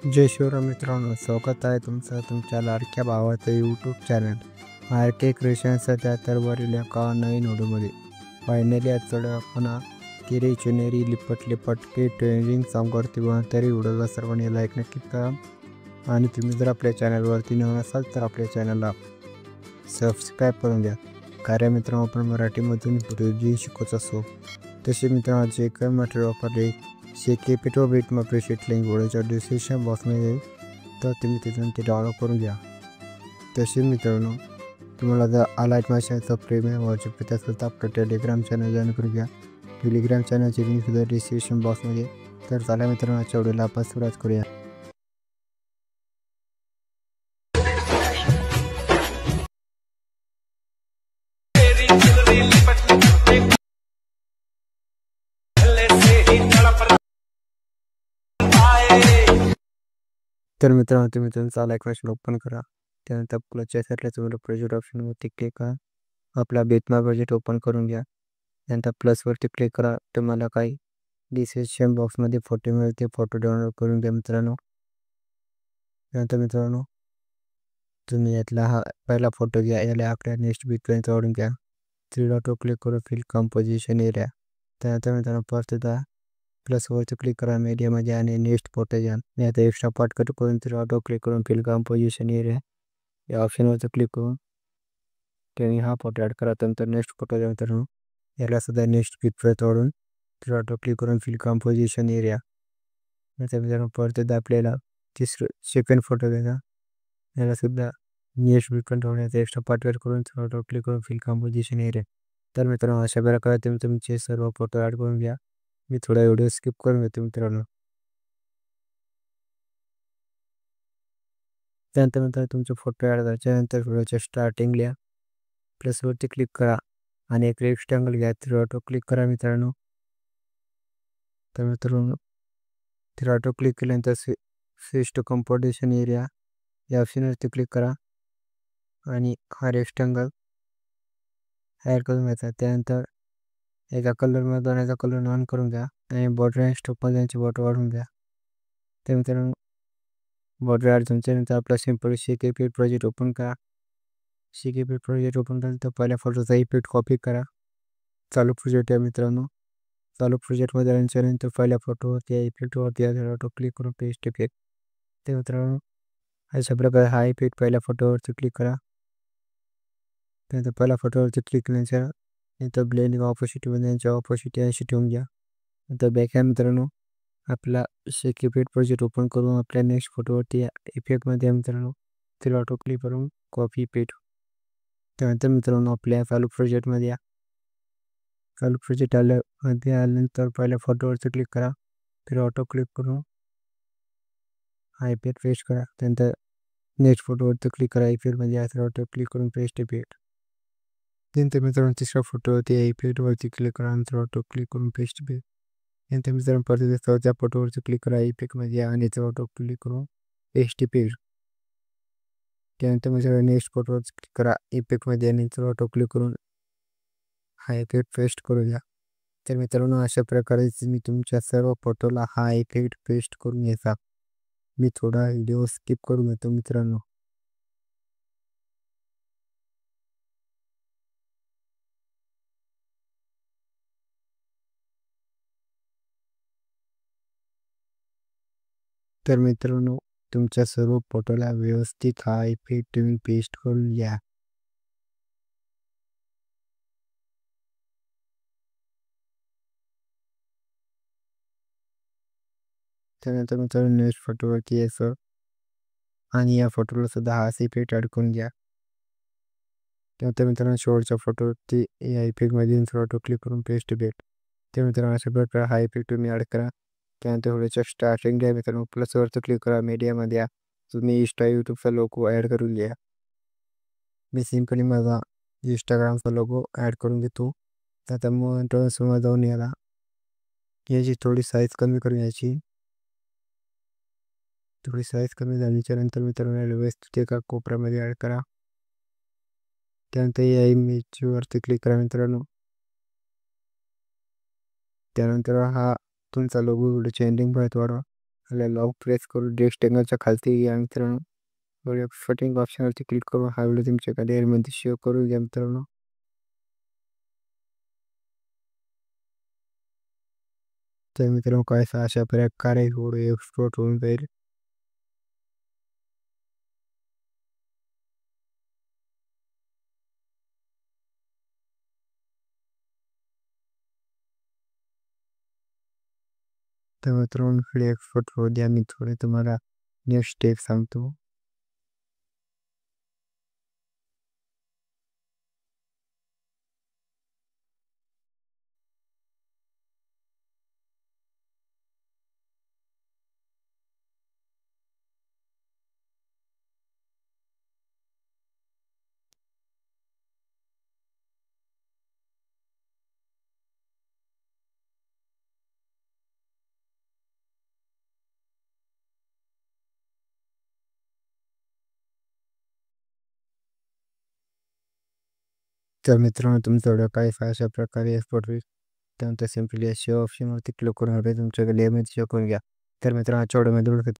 जय शिवराम मित्रांनो, स्वागत आहे तुमचं तुमच्या लाडक्या भावाचं यूट्यूब चॅनल आर के क्रिएशन 77वरील एका नवीन व्हिडिओमध्ये. फायनली आजचं पुन्हा किरी चुनेरी लिपट लिपट के ट्रेंडिंग सॉन्गवरती व तरी व्हिडिओला सर्वांनी लाईक नक्की करा. आणि तुम्ही जर आपल्या चॅनलवरती नवीन असाल तर आपल्या चॅनलला सबस्क्राईब करून द्या. कारण मित्रांनो, आपण मराठीमधून व्हिडिओ शिकवत असतो. तसे मित्रांनो, जे काही मटेरियल वापरले के पेटो बीट मग प्रेशेट लिंक व्हिडिओच्या डिस्क्रिप्शन बॉक्समध्ये येईल, तर तुम्ही तिथून ते डाउनलोड करून घ्या. तसे मित्रांनो, तुम्हाला जर आलाईट माशाचं प्रेमियम व्हायचे असेल तर आपलं टेलिग्राम चॅनल जॉईन करून घ्या. टेलिग्राम चॅनलची लिंक सुद्धा डिस्क्रिप्शन बॉक्समध्ये. तर चला मित्रांनो, आजच्या व्हिडिओला आपण सुरुवात करूया. तर मित्रांनो, तुम्ही तुमचा लाईक मशीन ओपन करा. त्यानंतर क्लचच्या साईडला तुम्हाला प्रोजेक्ट ऑप्शनवरती क्लिक करा. आपला बेटमा प्रोजेक्ट ओपन करून घ्या. त्यानंतर प्लसवरती क्लिक करा. तुम्हाला काही डिस्क्रिप्शन बॉक्समध्ये फोटो मिळेल, ते फोटो डाउनलोड करून घ्या मित्रांनो. त्यानंतर मित्रांनो, तुम्ही यातला हा पहिला फोटो घ्या. याला आपल्या नेक्स्ट बीटपर्यंत वाढून घ्या. 3 डॉट क्लिक करून फिल कंपोजिशन एरिया. त्यानंतर मित्रांनो, परत एकदा प्लसवरती क्लिक करा मीडियामध्ये आणि नेक्स्ट फोटो घ्या. मी आता एक्स्ट्रा पार्ट कट करून 3 डॉट क्लिक करून फिल कंपोजिशन एरिया या ऑप्शनवरती क्लिक करून त्यांनी हा फोटो ॲड करा. त्यानंतर नेक्स्ट फोटो घ्या मित्रांनो. याला सुद्धा नेक्स्ट बीटपर्यंत वाढून 3 डॉट क्लिक करून फिल कंपोजिशन एरिया. नंतर मित्रांनो, परत एकदा आपल्याला सेकंड फोटो घ्यायचा. याला सुद्धा नेक्स्ट बीटपर्यंत वाढवण्याचा एक्स्ट्रा पार्ट कट करून 3 डॉट क्लिक करून फिल कंपोजिशन एरिया. तर मित्रांनो, अशा प्रकारे तुम्ही तुमचे सर्व फोटो ॲड करून घ्या. मी थोडा व्हिडिओ स्किप करून घेतो मित्रांनो. त्यानंतर तुमचे फोटो ॲड झाल्यानंतर व्हिडिओच्या स्टार्टिंगला प्लसवरती क्लिक करा आणि एक रेक्टँगल घ्या. 3 डॉट क्लिक करा मित्रांनो. तर मित्रांनो, 3 डॉट क्लिक केल्यानंतर स्विच टू कंपोजिशन एरिया या ऑप्शनवरती क्लिक करा आणि हा रेक्टँगल ॲड करून घ्यायचा. त्यानंतर एका कलरमध्ये दोन्हीचा कलर ऑन करून घ्या आणि बॉर्डर आणि स्टोकमध्ये त्यांची बॉर्डर वाढवून घ्या. तर मित्रांनो, बॉर्डर ॲड झाल्यानंतर आपला सिम्पल CKP प्रोजेक्ट ओपन करा. CKP प्रोजेक्ट ओपन केल्यानंतर पहिल्या फोटोचा इफेक्ट कॉपी करा. चालू प्रोजेक्ट आहे मित्रांनो. चालू प्रोजेक्टमध्ये आल्यानंतर पहिल्या फोटोवरती या इफेक्टवरती ऑटो क्लिक करून पेस्ट इफेक्ट. ते मित्रांनो, अशा प्रकारे हा इफेक्ट पहिल्या फोटोवरती क्लिक करा. त्यानंतर पहिल्या फोटोवरती क्लिक केल्यानंतर इथं ब्लेंडिंग ऑपोसिटीमध्ये यांच्या ऑपोसिटी अशी ठेवून घ्या. नंतर बॅक आहे मित्रांनो, आपला CKP प्रोजेक्ट ओपन करून आपल्या नेक्स्ट फोटोवरती या इफेक्टमध्ये मित्रांनो 3 डॉट क्लिक करून कॉपी पेस्ट. त्यानंतर मित्रांनो, आपल्या चालू प्रोजेक्टमध्ये या. चालू प्रोजेक्ट आल्यानंतर पहिल्या फोटोवरती क्लिक करा. 3 डॉट क्लिक करून हा इफेक्ट पेस्ट करा. त्यानंतर नेक्स्ट फोटोवरती क्लिक करा. इफेक्टमध्ये या 3 डॉट क्लिक करून पेस्ट इफेक्ट. त्यानंतर मित्रांनो, तिसऱ्या फोटोवरती या इफेक्टवरती क्लिक करा आणि 3 डॉट क्लिक करून पेस्ट इफेक्ट. त्यानंतर मित्रांनो, परत चौथ्या फोटोवरती क्लिक करा. इफेक्टमध्ये या आणि 3 डॉट क्लिक करून पेस्ट इफेक्ट. त्यानंतर मित्रांनो, नेक्स्ट फोटोवर क्लिक करा. इफेक्टमध्ये आणि 3 डॉट क्लिक करून हा इफेक्ट पेस्ट करू द्या. तर मित्रांनो, अशा प्रकारे मी तुमच्या सर्व फोटोला हा इफेक्ट पेस्ट करून घ्यायचा. मी थोडा व्हिडिओ स्किप करून घेतो मित्रांनो. तर मित्रांनो, तुमच्या सर्व फोटोला व्यवस्थित हा इफेक्ट तुम्ही पेस्ट करून घ्या. त्यानंतर मित्रांनो, नेक्स्ट फोटोवरती यायचं आणि या फोटोला सुद्धा हाच इफेक्ट ॲड करून घ्या. त्यानंतर मित्रांनो, शेवटच्या फोटोवरती या इफेक्टमध्ये फोटो क्लिक करून पेस्ट इफेक्ट. ते मित्रांनो, अशा प्रकारे हा इफेक्ट तुम्ही ॲड करा. त्यानंतर व्हिडिओच्या स्टार्टिंगला मित्रांनो प्लसवरती क्लिक करा. मीडियामध्ये या. तुम्ही इंस्टा यूट्यूबचा लोगो ॲड करून घ्या. मी सिम्पली माझा इंस्टाग्रामचा लोगो ॲड करून घेतो. आता मग समोर जाऊन याला याची थोडी साईज कमी करून याची. थोडी साईज कमी झाल्याच्या नंतर मित्रांनो, व्यवस्थित एका कोपऱ्यामध्ये ॲड करा. त्यानंतर या इमेजवरती क्लिक करा मित्रांनो. त्यानंतर हा तुमचा लोगो व्हिडिओच्या एंडिंग पर्यंत वाढवा. लॉंग प्रेस करून रेक्टेंगलच्या खालती घ्या मित्रांनो. शूटिंग ऑप्शनवरती क्लिक करून हा व्हिडिओ तुमच्या गॅलरीमध्ये सेव्ह करून घ्या मित्रांनो. तर मित्रांनो काय अशा प्रकारे व्हिडिओ एक्सपोर्ट होऊन जाईल. तर मित्रांनो व्हिडिओ एक्सपोर्ट होऊ द्या. मी थोडे तुम्हाला नेक्स्ट स्टेप सांगतो. तर मित्रांनो तुमचा व्हिडिओ काय अशा प्रकारे एक्सपोर्ट होईल. त्यानंतर सिम्पली सेव्ह ऑप्शनवरती क्लिक करून व्हिडिओ तुमच्या गॅलरीमध्ये सेव्ह करून घ्या. तर मित्रांनो आजच्या व्हिडिओमध्ये